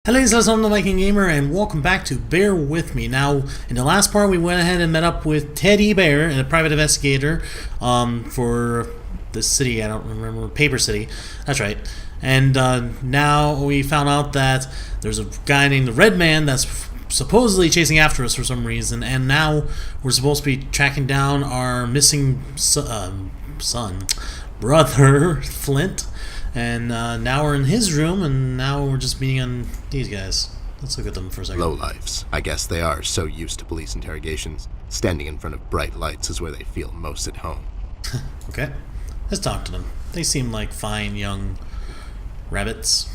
Hello, this is I'm the VikingGaymer, and welcome back to Bear With Me. Now, in the last part, we went ahead and met up with Teddy Bear and a private investigator for the city, I don't remember, Paper City, that's right. And now we found out that there's a guy named the Red Man that's supposedly chasing after us for some reason, and now we're supposed to be tracking down our missing brother, Flynt. And now we're in his room, and now we're just meeting on these guys. Let's look at them for a second. Lowlifes. I guess they are so used to police interrogations. Standing in front of bright lights is where they feel most at home. Okay, let's talk to them. They seem like fine young rabbits.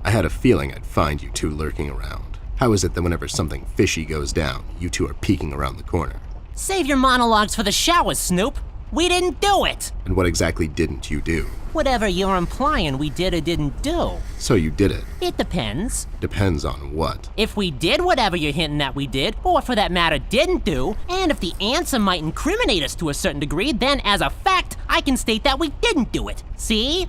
I had a feeling I'd find you two lurking around. How is it that whenever something fishy goes down, you two are peeking around the corner? Save your monologues for the shower, Snoop. We didn't do it! And what exactly didn't you do? Whatever you're implying we did or didn't do. So you did it. It depends. Depends on what? If we did whatever you're hinting that we did, or for that matter didn't do, and if the answer might incriminate us to a certain degree, then as a fact, I can state that we didn't do it. See?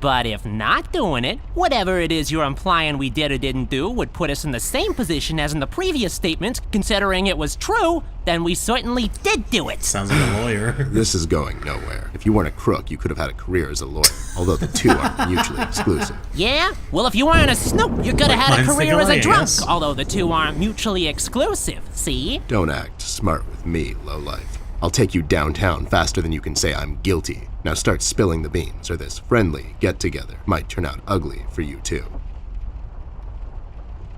But if not doing it, whatever it is you're implying we did or didn't do would put us in the same position as in the previous statement, considering it was true, then we certainly did do it. Sounds like a lawyer. This is going nowhere. If you weren't a crook, you could have had a career as a lawyer, although the two aren't mutually exclusive. Yeah? Well, if you weren't a Snoop, you could have had a career as a drunk, yes. Although the two aren't mutually exclusive, see? Don't act smart with me, lowlife. I'll take you downtown faster than you can say I'm guilty. Now start spilling the beans, or this friendly get-together might turn out ugly for you two.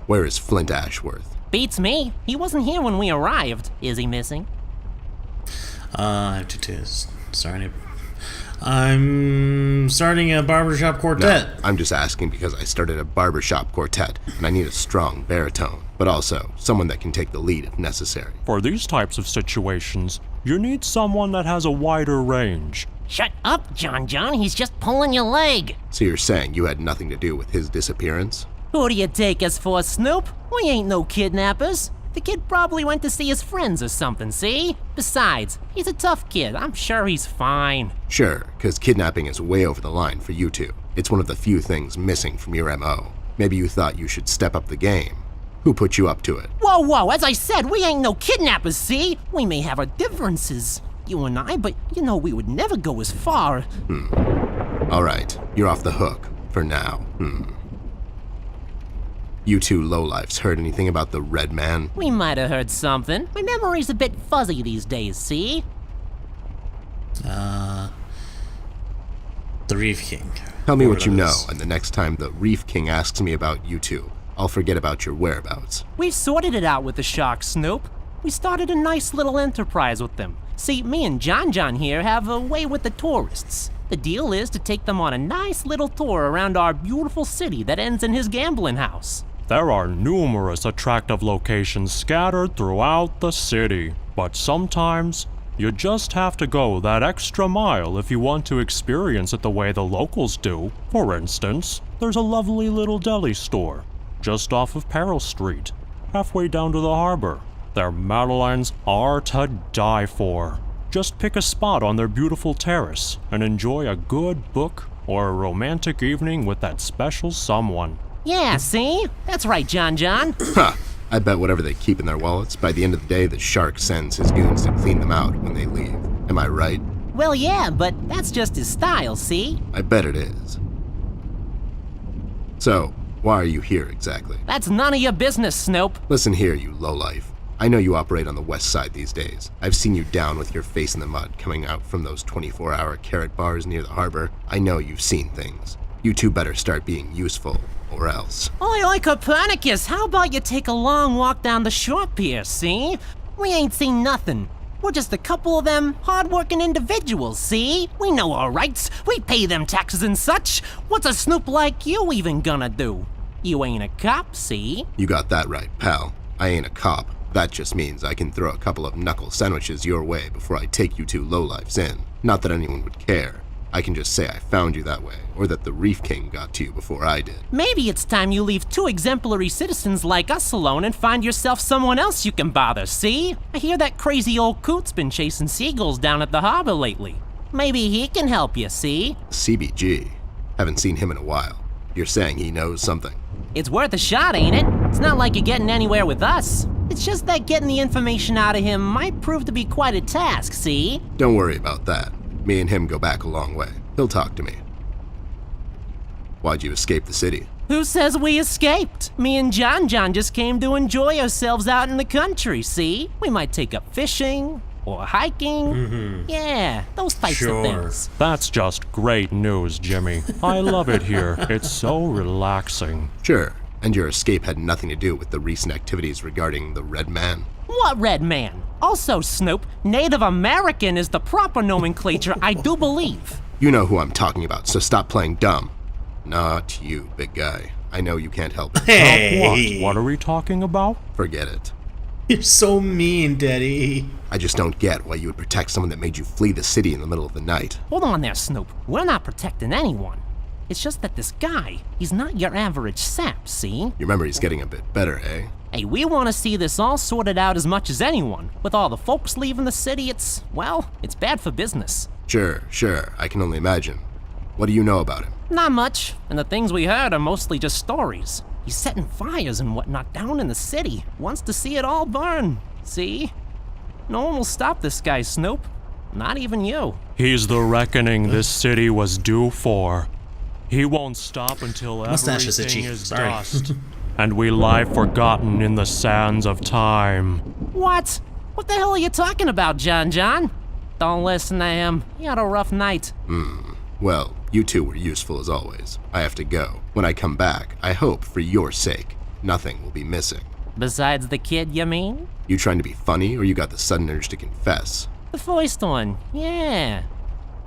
Where is Flynt Ashworth? Beats me. He wasn't here when we arrived. Is he missing? I have to sorry. I'm starting a barbershop quartet. No, I'm just asking because I started a barbershop quartet, and I need a strong baritone, but also someone that can take the lead if necessary. For these types of situations, you need someone that has a wider range. Shut up, John. He's just pulling your leg. So you're saying you had nothing to do with his disappearance? Who do you take us for, Snoop? We ain't no kidnappers. The kid probably went to see his friends or something, see? Besides, he's a tough kid. I'm sure he's fine. Sure, because kidnapping is way over the line for you two. It's one of the few things missing from your MO. Maybe you thought you should step up the game. Who put you up to it? Whoa, as I said, we ain't no kidnappers, see? We may have our differences, you and I, but you know we would never go as far. All right, you're off the hook, for now. You two lowlifes heard anything about the Red Man? We might have heard something. My memory's a bit fuzzy these days, see? The Reef King. Tell me what you know, and the next time the Reef King asks me about you two, I'll forget about your whereabouts. We've sorted it out with the sharks, Snoop. We started a nice little enterprise with them. See, me and John here have a way with the tourists. The deal is to take them on a nice little tour around our beautiful city that ends in his gambling house. There are numerous attractive locations scattered throughout the city, but sometimes you just have to go that extra mile if you want to experience it the way the locals do. For instance, there's a lovely little deli store just off of Peril Street, halfway down to the harbor. Their madeleines are to die for. Just pick a spot on their beautiful terrace and enjoy a good book or a romantic evening with that special someone. Yeah, see? That's right, John. Ha! I bet whatever they keep in their wallets, by the end of the day, the shark sends his goons to clean them out when they leave. Am I right? Well, yeah, but that's just his style, see? I bet it is. So, why are you here exactly? That's none of your business, Snoop. Listen here, you lowlife. I know you operate on the west side these days. I've seen you down with your face in the mud coming out from those 24-hour carrot bars near the harbor. I know you've seen things. You two better start being useful, or else. Oi, Copernicus, how about you take a long walk down the shore pier, see? We ain't seen nothing. We're just a couple of them hard-working individuals, see? We know our rights. We pay them taxes and such. What's a snoop like you even gonna do? You ain't a cop, see? You got that right, pal. I ain't a cop. That just means I can throw a couple of knuckle sandwiches your way before I take you two lowlifes in. Not that anyone would care. I can just say I found you that way, or that the Reef King got to you before I did. Maybe it's time you leave two exemplary citizens like us alone and find yourself someone else you can bother, see? I hear that crazy old coot's been chasing seagulls down at the harbor lately. Maybe he can help you, see? CBG. Haven't seen him in a while. You're saying he knows something? It's worth a shot, ain't it? It's not like you're getting anywhere with us. It's just that getting the information out of him might prove to be quite a task, see? Don't worry about that. Me and him go back a long way. He'll talk to me. Why'd you escape the city? Who says we escaped? Me and John just came to enjoy ourselves out in the country, see? We might take up fishing or hiking. Yeah, those types Sure. of things. That's just great news, Jimmy. I love it here. It's so relaxing. Sure. And your escape had nothing to do with the recent activities regarding the Red Man? What red man? Also, Snoop, Native American is the proper nomenclature, I do believe. You know who I'm talking about, so stop playing dumb. Not you, big guy. I know you can't help it. Hey! What are we talking about? Forget it. You're so mean, Daddy. I just don't get why you would protect someone that made you flee the city in the middle of the night. Hold on there, Snoop. We're not protecting anyone. It's just that this guy, he's not your average sap, see? Your memory's getting a bit better, eh? Hey, we want to see this all sorted out as much as anyone. With all the folks leaving the city, it's bad for business. Sure. I can only imagine. What do you know about him? Not much, and the things we heard are mostly just stories. He's setting fires and whatnot down in the city. Wants to see it all burn. See? No one will stop this guy, Snoop. Not even you. He's the reckoning this city was due for. He won't stop until Mustache is everything itchy. is Sorry. dust. And we lie forgotten in the sands of time. What? What the hell are you talking about, John? Don't listen to him. He had a rough night. Well, you two were useful as always. I have to go. When I come back, I hope, for your sake, nothing will be missing. Besides the kid, you mean? You trying to be funny, or you got the sudden urge to confess? The first one, yeah.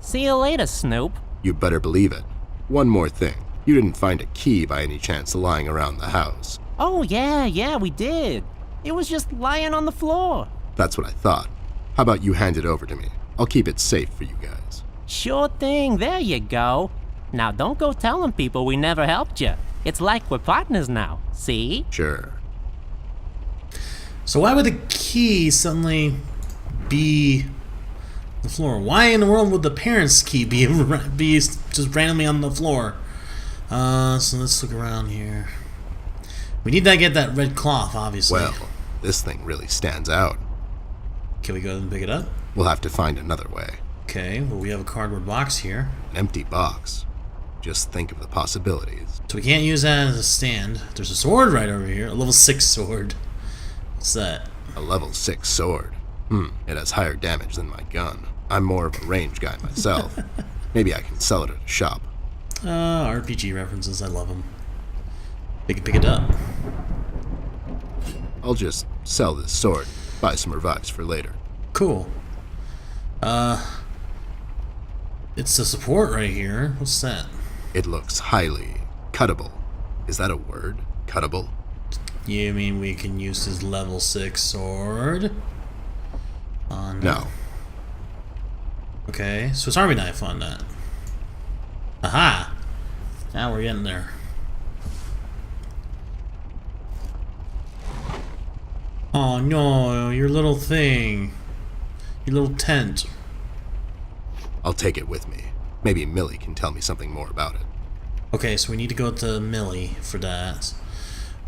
See you later, Snoop. You better believe it. One more thing. You didn't find a key by any chance lying around the house. Oh, yeah, we did. It was just lying on the floor. That's what I thought. How about you hand it over to me? I'll keep it safe for you guys. Sure thing, there you go. Now don't go telling people we never helped you. It's like we're partners now, see? Sure. So why would the key suddenly be on the floor? Why in the world would the parents' key be just randomly on the floor? So let's look around here. We need to get that red cloth, obviously. Well, this thing really stands out. Can we go and pick it up? We'll have to find another way. Okay, well we have a cardboard box here. An empty box. Just think of the possibilities. So we can't use that as a stand. There's a sword right over here. A level 6 sword. What's that? A level 6 sword. It has higher damage than my gun. I'm more of a range guy myself. Maybe I can sell it at a shop. RPG references, I love them. We can pick it up. I'll just sell this sword, buy some revives for later. Cool. It's the support right here. What's that? It looks highly cuttable. Is that a word? Cuttable? You mean we can use his level 6 sword? No. Okay, Swiss Army knife on that. Aha! Now we're getting there. Oh no, your little thing. Your little tent. I'll take it with me. Maybe Millie can tell me something more about it. Okay, so we need to go to Millie for that.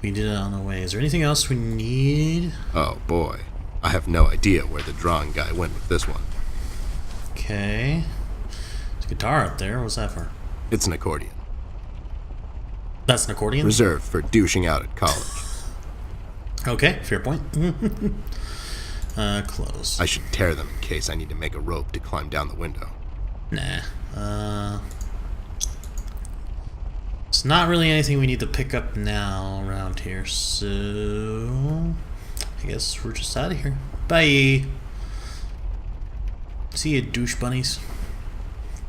We did it on the way. Is there anything else we need? Oh boy. I have no idea where the drawing guy went with this one. Okay. There's a guitar up there. What's that for? It's an accordion. That's an accordion? Reserved for douching out at college. Okay, fair point. Close. I should tear them in case I need to make a rope to climb down the window. Nah. It's not really anything we need to pick up now around here, so I guess we're just out of here. Bye. See you, douche bunnies.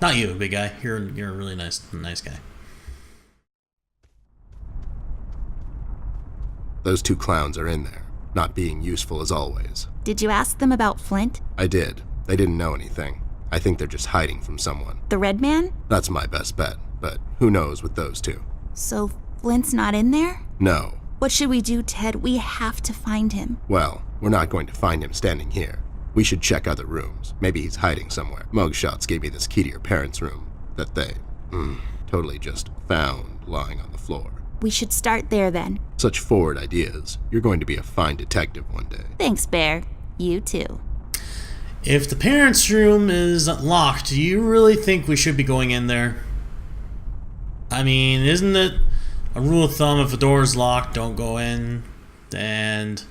Not you, big guy. You're a really nice guy. Those two clowns are in there, not being useful as always. Did you ask them about Flynt? I did. They didn't know anything. I think they're just hiding from someone. The Red Man? That's my best bet, but who knows with those two? So Flynt's not in there? No. What should we do, Ted? We have to find him. Well, we're not going to find him standing here. We should check other rooms. Maybe he's hiding somewhere. Mugshots gave me this key to your parents' room that they, totally just found lying on the floor. We should start there then. Such forward ideas. You're going to be a fine detective one day. Thanks, Bear. You too. If the parents' room is locked, do you really think we should be going in there? I mean, isn't it a rule of thumb if a door is locked, don't go in? But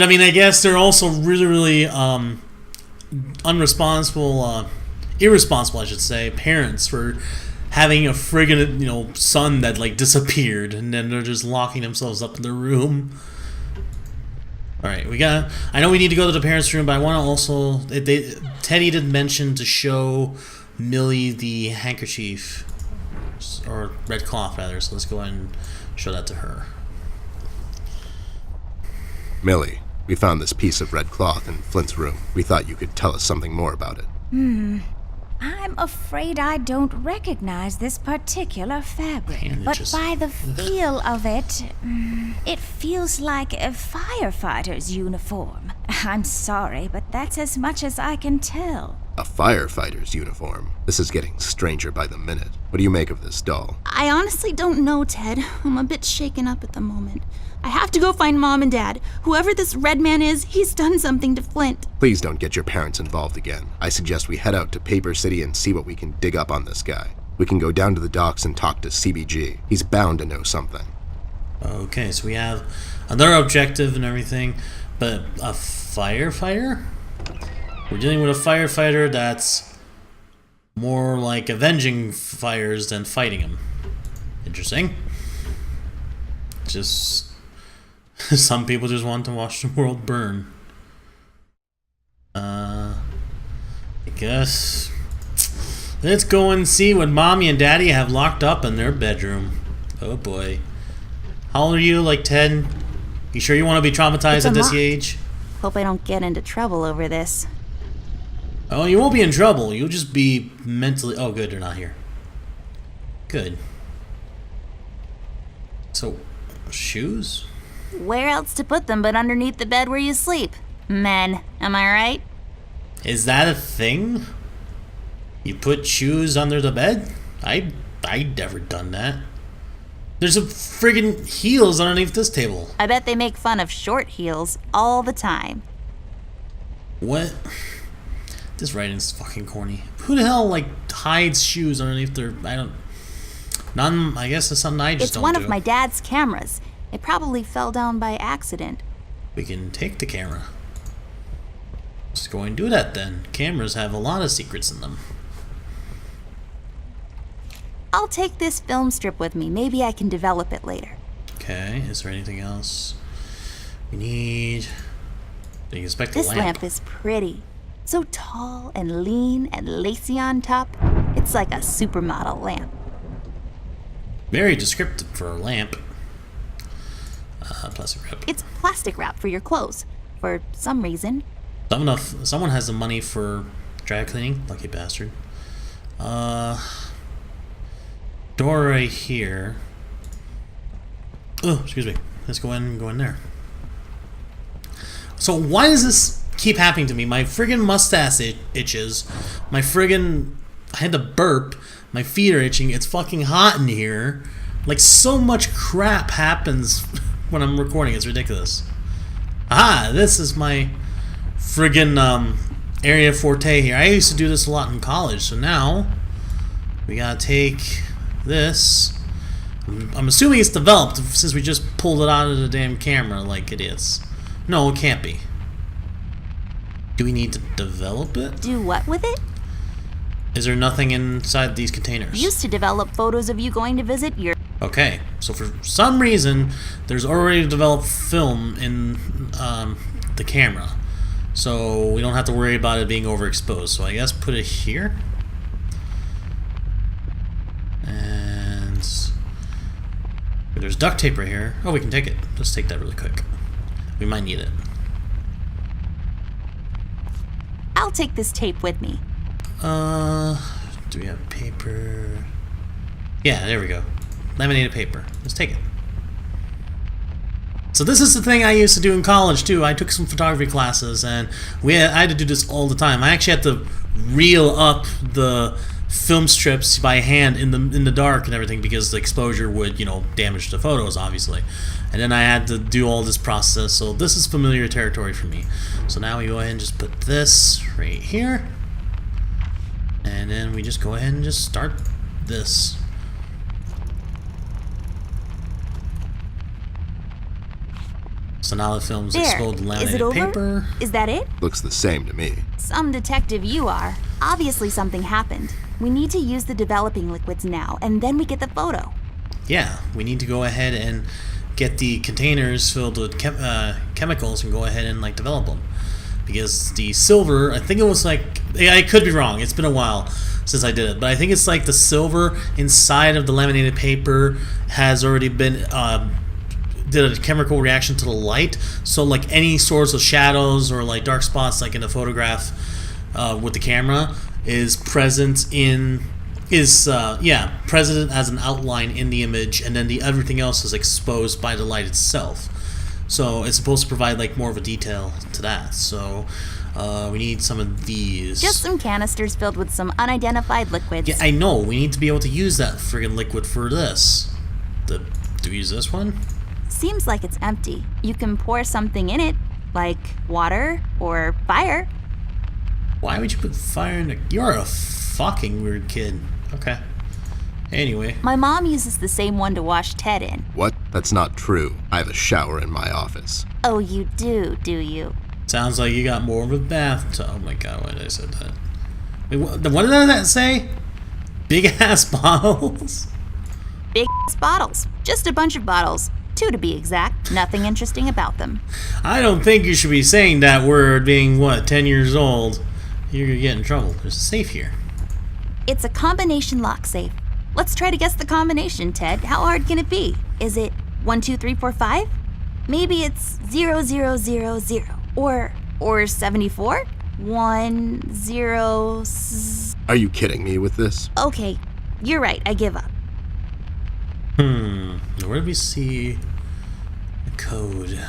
I mean, I guess they're also really irresponsible, I should say, parents for having a friggin', son that like disappeared, and then they're just locking themselves up in their room. All right, I know we need to go to the parents' room, but I want to also. Teddy did mention to show Millie the handkerchief, or red cloth rather. So let's go ahead and show that to her. Millie, we found this piece of red cloth in Flint's room. We thought you could tell us something more about it. I'm afraid I don't recognize this particular fabric, but by the feel of it, it feels like a firefighter's uniform. I'm sorry, but that's as much as I can tell. A firefighter's uniform? This is getting stranger by the minute. What do you make of this doll? I honestly don't know, Ted. I'm a bit shaken up at the moment. I have to go find Mom and Dad. Whoever this red man is, he's done something to Flynt. Please don't get your parents involved again. I suggest we head out to Paper City and see what we can dig up on this guy. We can go down to the docks and talk to CBG. He's bound to know something. Okay, so we have another objective and everything, but a firefighter? We're dealing with a firefighter that's more like avenging fires than fighting them. Interesting. Just some people just want to watch the world burn. I guess let's go and see what Mommy and Daddy have locked up in their bedroom. Oh boy. How old are you, like 10? You sure you want to be traumatized at this age? Hope I don't get into trouble over this. Oh, you won't be in trouble. You'll just be mentally... Oh, good, they're not here. Good. So, shoes? Where else to put them but underneath the bed where you sleep? Men, am I right? Is that a thing? You put shoes under the bed? I never done that. There's a friggin' heels underneath this table. I bet they make fun of short heels all the time. What? This writing's fucking corny. Who the hell, like, hides shoes underneath their... I guess it's something I just don't do. It's one of my dad's cameras. It probably fell down by accident. We can take the camera. Let's go and do that then. Cameras have a lot of secrets in them. I'll take this film strip with me. Maybe I can develop it later. Okay, is there anything else? We need... You inspect the This lamp is pretty. So tall and lean and lacy on top. It's like a supermodel lamp. Very descriptive for a lamp. Plastic wrap. It's plastic wrap for your clothes. For some reason. Someone has the money for dry cleaning. Lucky bastard. Door right here. Oh, excuse me. Let's go in there. So why does this keep happening to me? My friggin' mustache itches. My friggin' I had to burp. My feet are itching. It's fucking hot in here. Like, so much crap happens when I'm recording. It's ridiculous. Ah, this is my friggin' area forte here. I used to do this a lot in college, so now we gotta take this. I'm assuming it's developed since we just pulled it out of the damn camera like it is. No, it can't be. Do we need to develop it? Do what with it? Is there nothing inside these containers? Used to develop photos of you going to visit your... Okay, so for some reason, there's already developed film in the camera. So we don't have to worry about it being overexposed. So I guess put it here. And there's duct tape right here. Oh, we can take it. Let's take that really quick. We might need it. I'll take this tape with me. Do we have paper? Yeah, there we go. Laminated paper. Let's take it. So this is the thing I used to do in college too. I took some photography classes, and I had to do this all the time. I actually had to reel up the film strips by hand in the dark and everything, because the exposure would, damage the photos, obviously. And then I had to do all this process, so this is familiar territory for me. So now we go ahead and just put this right here, and then we just go ahead and just start this. So now the film's exposed laminated paper. Is that it? Looks the same to me. Some detective you are. Obviously something happened. We need to use the developing liquids now, and then we get the photo. Yeah, we need to go ahead and get the containers filled with chemicals and go ahead and develop them. Because the silver, I think it was I could be wrong, it's been a while since I did it, but I think it's the silver inside of the laminated paper has already been did a chemical reaction to the light, so any sorts of shadows or dark spots in the photograph with the camera is present present as an outline in the image, and then everything else is exposed by the light itself. So it's supposed to provide more of a detail to that. So we need some of these. Just some canisters filled with some unidentified liquids. Yeah, I know. We need to be able to use that friggin' liquid for this. Do we use this one? Seems like it's empty. You can pour something in it, like water or fire. Why would you put fire in it? You're a fucking weird kid. Okay. Anyway. My mom uses the same one to wash Ted in. What? That's not true. I have a shower in my office. Oh, you do you? Sounds like you got more of a bathtub. Oh my god, why did I say that? Wait, what did that say? Big ass bottles? Big ass bottles. Just a bunch of bottles. 2 to be exact. Nothing interesting about them. I don't think you should be saying that word being, 10 years old. You're gonna get in trouble. There's a safe here. It's a combination lock safe. Let's try to guess the combination, Ted. How hard can it be? Is it 1, 2, 3, 4, 5? Maybe it's 0, 0, 0, 0. Or 74? 1, 0... Are you kidding me with this? Okay, you're right. I give up. Where did we see the code?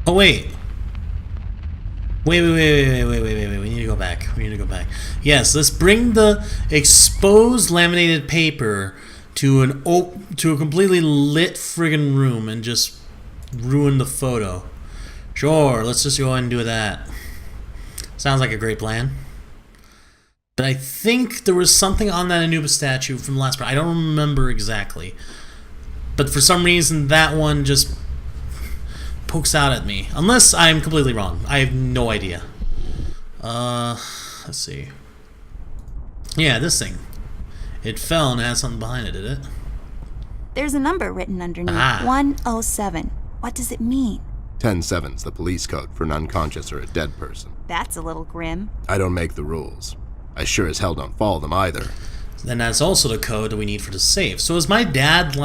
Oh, wait. Wait. We need to go back. Yes, let's bring the exposed laminated paper to a completely lit friggin' room and just ruin the photo. Sure, let's just go ahead and do that. Sounds like a great plan. But I think there was something on that Anubis statue from the last part. I don't remember exactly. But for some reason, that one just pokes out at me. Unless I'm completely wrong. I have no idea. Let's see. Yeah, this thing. It fell and it had something behind it, did it? There's a number written underneath. 107. What does it mean? 10-7's the police code for an unconscious or a dead person. That's a little grim. I don't make the rules. I sure as hell don't follow them either. And that's also the code that we need for the safe. So is my dad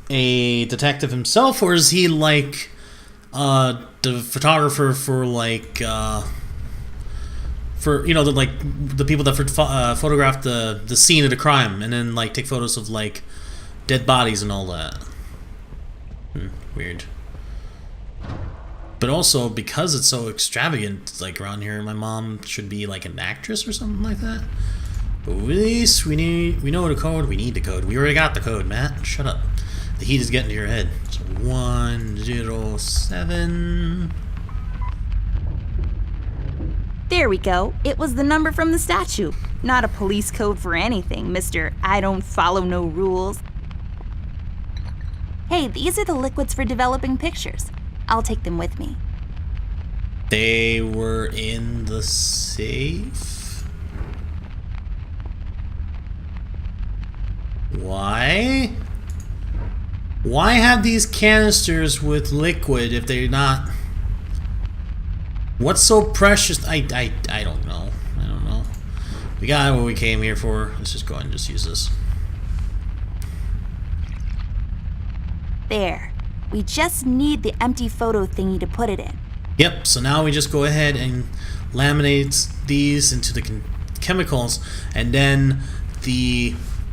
a detective himself, or is he the photographer for the people that photograph the scene of the crime and then take photos of dead bodies and all that? Weird. But also, because it's so extravagant, around here, my mom should be an actress or something like that. But at least we know the code. We need the code. We already got the code, Matt. Shut up. The heat is getting to your head. So 107. There we go. It was the number from the statue. Not a police code for anything, Mr. I don't follow no rules. Hey, these are the liquids for developing pictures. I'll take them with me. They were in the safe? Why? Why have these canisters with liquid if they're not... What's so precious? I don't know. We got what we came here for. Let's just go ahead and just use this. There. We just need the empty photo thingy to put it in. Yep, so now we just go ahead and laminate these into the chemicals, and then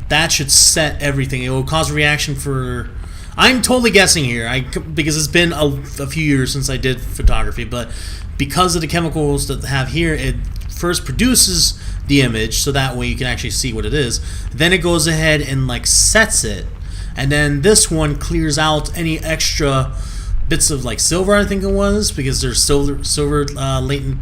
that should set everything. It will cause a reaction for... I'm totally guessing here, because it's been a few years since I did photography, but because of the chemicals that they have here, it first produces the image, so that way you can actually see what it is. Then it goes ahead and like sets it, and then this one clears out any extra bits of like silver, I think it was, because there's silver latent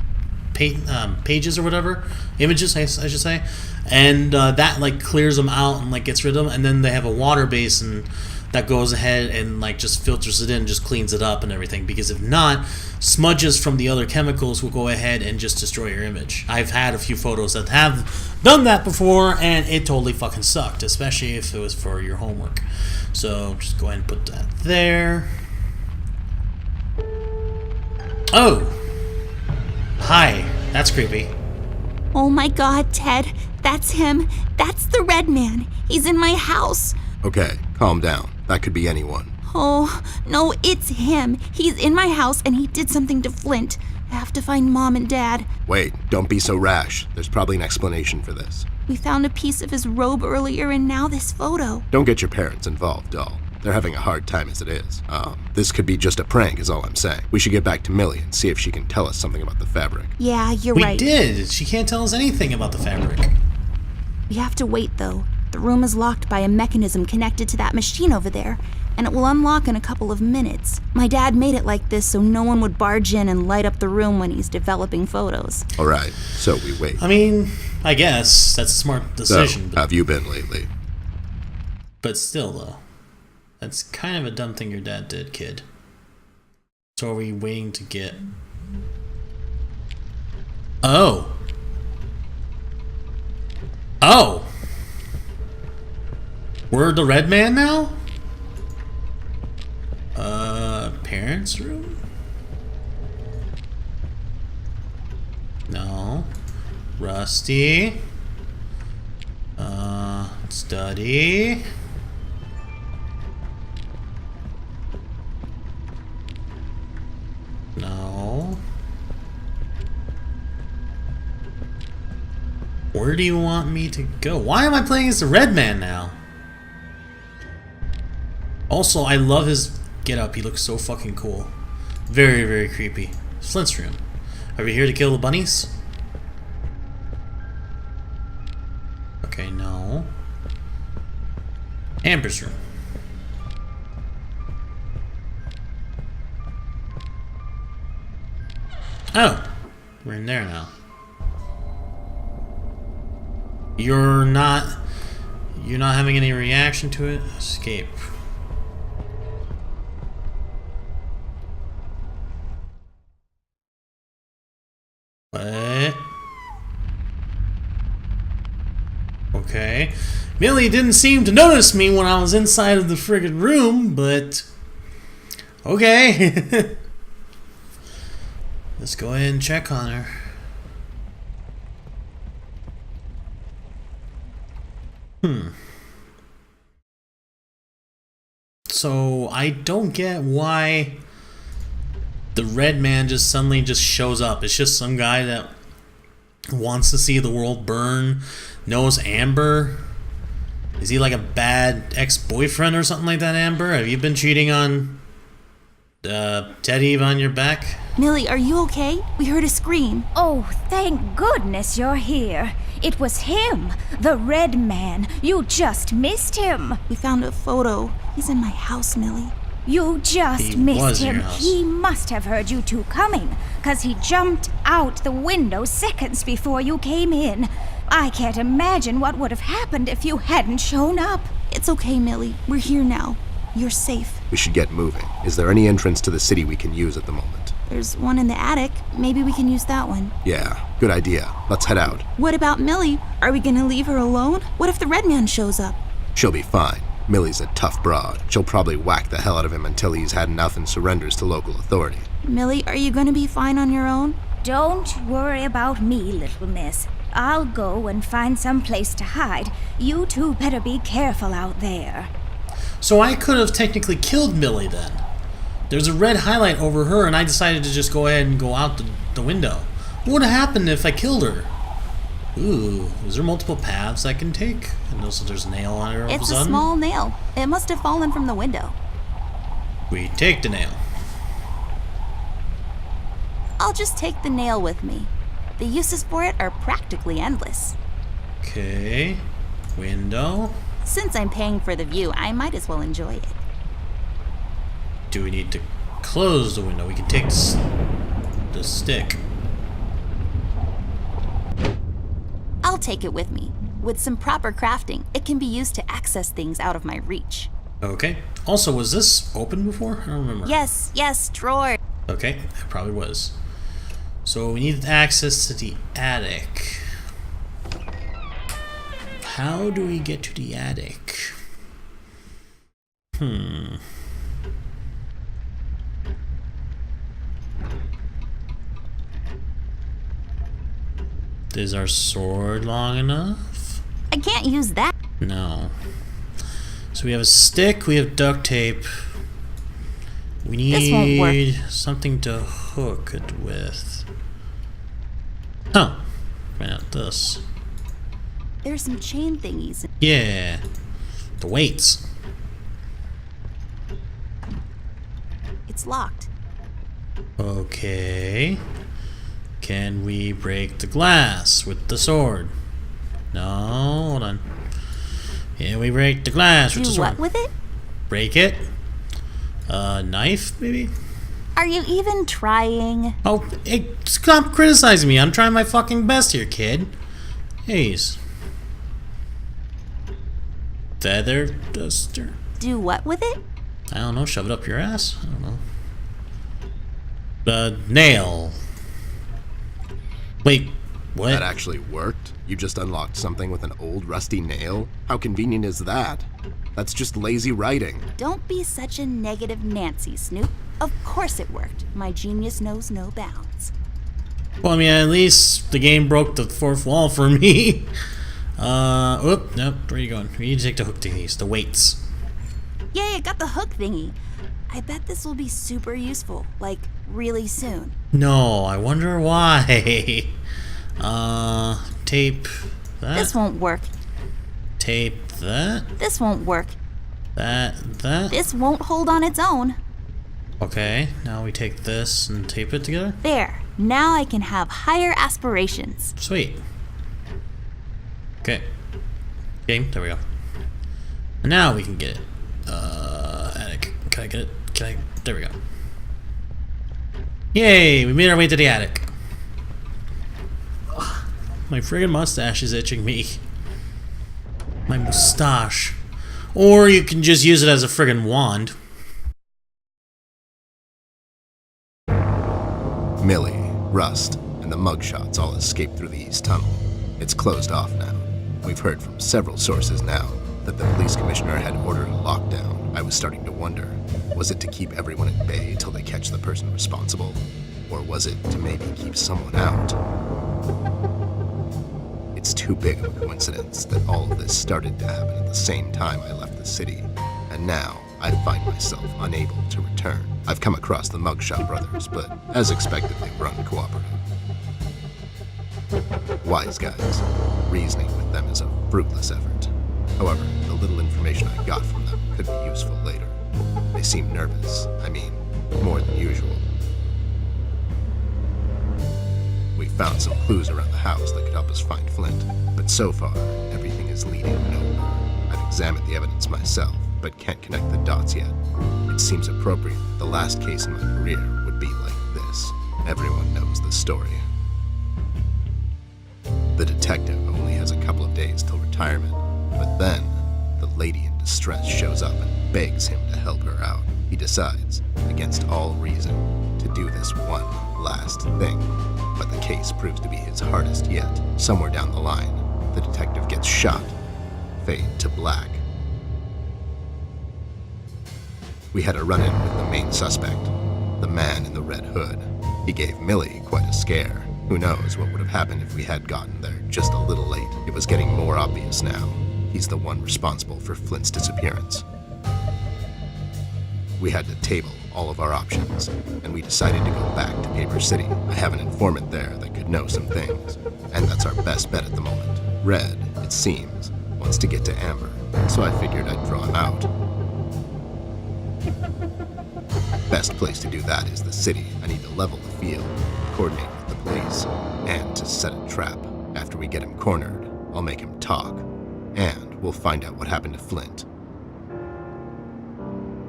pages or whatever, images I should say, and that like clears them out and like gets rid of them. And then they have a water basin that goes ahead and like just filters it in, just cleans it up and everything, because if not, smudges from the other chemicals will go ahead and just destroy your image. I've had a few photos that have done that before, and it totally fucking sucked, especially if it was for your homework. So just go ahead and put that there. Oh, hi, that's creepy. Oh my god, Ted, that's him. That's the red man. He's in my house. Okay, calm down. That could be anyone. Oh, no, it's him. He's in my house and he did something to Flynt. I have to find Mom and Dad. Wait, don't be so rash. There's probably an explanation for this. We found a piece of his robe earlier and now this photo. Don't get your parents involved, doll. They're having a hard time as it is. This could be just a prank is all I'm saying. We should get back to Millie and see if she can tell us something about the fabric. Yeah, you're We right. did. She can't tell us anything about the fabric. We have to wait, though. The room is locked by a mechanism connected to that machine over there, and it will unlock in a couple of minutes. My dad made it like this so no one would barge in and light up the room when he's developing photos. All right, so we wait. I mean, I guess that's a smart decision. So, have you been lately? But still, though, that's kind of a dumb thing your dad did, kid. So are we waiting to get... Oh. Oh. We're the red man now? Parents' room? No. Rusty. Study. No. Where do you want me to go? Why am I playing as the red man now? Also, I love his get-up. He looks so fucking cool. Very, very creepy. Flynt's room. Are we here to kill the bunnies? Okay, no. Amber's room. Oh, we're in there now. You're not having any reaction to it? Escape. What? Okay. Millie didn't seem to notice me when I was inside of the friggin' room, but... okay. Let's go ahead and check on her. So, I don't get why the red man just suddenly just shows up. It's just some guy that wants to see the world burn, knows Amber. Is he like a bad ex-boyfriend or something like that, Amber? Have you been cheating on Teddy on your back? Millie, are you okay? We heard a scream. Oh, thank goodness you're here. It was him, the red man. You just missed him. We found a photo. He's in my house, Millie. You just He missed was in him. your house. He must have heard you two coming, 'cause he jumped out the window seconds before you came in. I can't imagine what would have happened if you hadn't shown up. It's okay, Millie. We're here now. You're safe. We should get moving. Is there any entrance to the city we can use at the moment? There's one in the attic. Maybe we can use that one. Yeah, good idea. Let's head out. What about Millie? Are we gonna leave her alone? What if the red man shows up? She'll be fine. Millie's a tough broad. She'll probably whack the hell out of him until he's had enough and surrenders to local authority. Millie, are you gonna be fine on your own? Don't worry about me, little miss. I'll go and find some place to hide. You two better be careful out there. So I could have technically killed Millie then. There's a red highlight over her and I decided to just go ahead and go out the window. What would have happened if I killed her? Ooh, is there multiple paths I can take? And also there's a nail on her all of a It's a sudden. small nail. It must have fallen from the window. We take the nail. I'll just take the nail with me. The uses for it are practically endless. Okay. Window. Since I'm paying for the view, I might as well enjoy it. Do we need to close the window? We can take the stick. I'll take it with me. With some proper crafting, it can be used to access things out of my reach. Okay. Also, was this open before? I don't remember. Yes, drawer. Okay, it probably was. So we need access to the attic. How do we get to the attic? Is our sword long enough? I can't use that. No. So we have a stick, we have duct tape. We This won't work. need something to hook it with. Oh, why not this? There's some chain thingies. Yeah, the weights. It's locked. Okay. Can we break the glass with the sword? No, hold on. Can we break the glass with the Do sword? what with it? Break it? Knife, maybe? Are you even trying? Oh, hey, stop criticizing me. I'm trying my fucking best here, kid. Jeez. Feather duster. Do what with it? I don't know, shove it up your ass? I don't know. The nail. Wait, what? That actually worked? You just unlocked something with an old rusty nail? How convenient is that? That's just lazy writing. Don't be such a negative Nancy, Snoop. Of course it worked. My genius knows no bounds. Well, I mean, at least the game broke the fourth wall for me. Nope, where are you going? We need to take the hook thingies, the weights. Yay, I got the hook thingy. I bet this will be super useful, like, really soon. No, I wonder why. Tape that. This won't work. Tape that. This won't work. That. This won't hold on its own. Okay, now we take this and tape it together. There. Now I can have higher aspirations. Sweet. Okay. Game, there we go. And now we can get it. Attic. Can I get it? There we go. Yay, we made our way to the attic. Ugh, my friggin' mustache is itching me. My mustache. Or you can just use it as a friggin' wand. Millie, Rust, and the mugshots all escaped through the east tunnel. It's closed off now. We've heard from several sources now that the police commissioner had ordered a lockdown. I was starting to wonder, was it to keep everyone at bay till they catch the person responsible? Or was it to maybe keep someone out? It's too big of a coincidence that all of this started to happen at the same time I left the city, and now I find myself unable to return. I've come across the Mugshot brothers, but as expected, they were uncooperative. Wise guys. Reasoning with them is a fruitless effort. However, the little information I got from them could be useful later. They seem nervous. I mean, more than usual. We found some clues around the house that could help us find Flynt, but so far, everything is leading nowhere. I've examined the evidence myself, but can't connect the dots yet. It seems appropriate that the last case in my career would be like this. Everyone knows the story. The detective only has a couple of days till retirement, but then the lady in distress shows up and begs him to help her out. He decides, against all reason, to do this one last thing, but the case proves to be his hardest yet. Somewhere down the line, the detective gets shot. Fade to black. We had a run-in with the main suspect, the man in the red hood. He gave Millie quite a scare. Who knows what would have happened if we had gotten there just a little late. It was getting more obvious now. He's the one responsible for Flynt's disappearance. We had to table all of our options, and we decided to go back to Paper City. I have an informant there that could know some things, and that's our best bet at the moment. Red, it seems, wants to get to Amber, so I figured I'd draw him out. Best place to do that is the city. I need to level the field, coordinate with the police, and to set a trap. After we get him cornered, I'll make him talk, and we'll find out what happened to Flynt.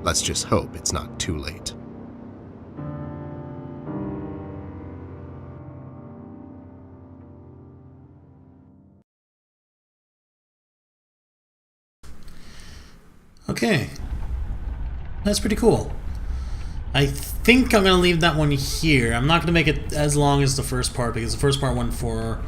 Let's just hope it's not too late. Okay. That's pretty cool. I think I'm going to leave that one here. I'm not going to make it as long as the first part, because the first part went for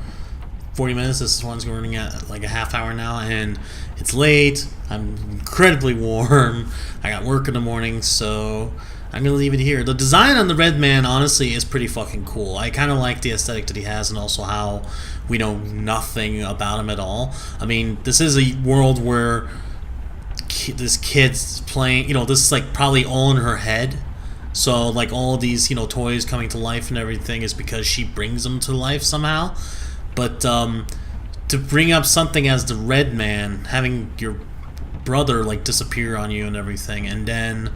40 minutes. This one's running at like a half hour now, and it's late. I'm incredibly warm. I got work in the morning, so I'm going to leave it here. The design on the Red Man, honestly, is pretty fucking cool. I kind of like the aesthetic that he has, and also how we know nothing about him at all. I mean, this is a world where this kid's playing, this is like probably all in her head. So like all these, toys coming to life and everything is because she brings them to life somehow. But to bring up something as the Red Man, having your brother like disappear on you and everything, and then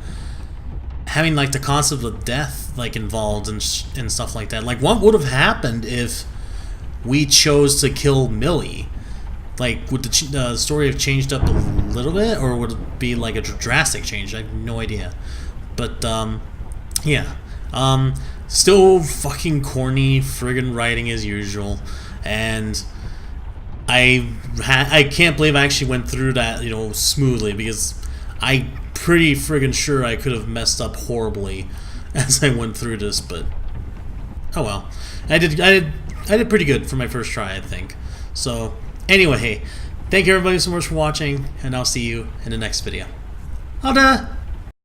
having like the concept of death like involved and stuff like that. Like, what would have happened if we chose to kill Millie? Like, would the story have changed up a little bit, or would it be like a drastic change? I have no idea. But yeah, still fucking corny friggin' writing as usual, and I can't believe I actually went through that smoothly, because I'm pretty friggin' sure I could have messed up horribly as I went through this. But oh well, I did pretty good for my first try, I think. So anyway, thank you everybody so much for watching, and I'll see you in the next video. Ada!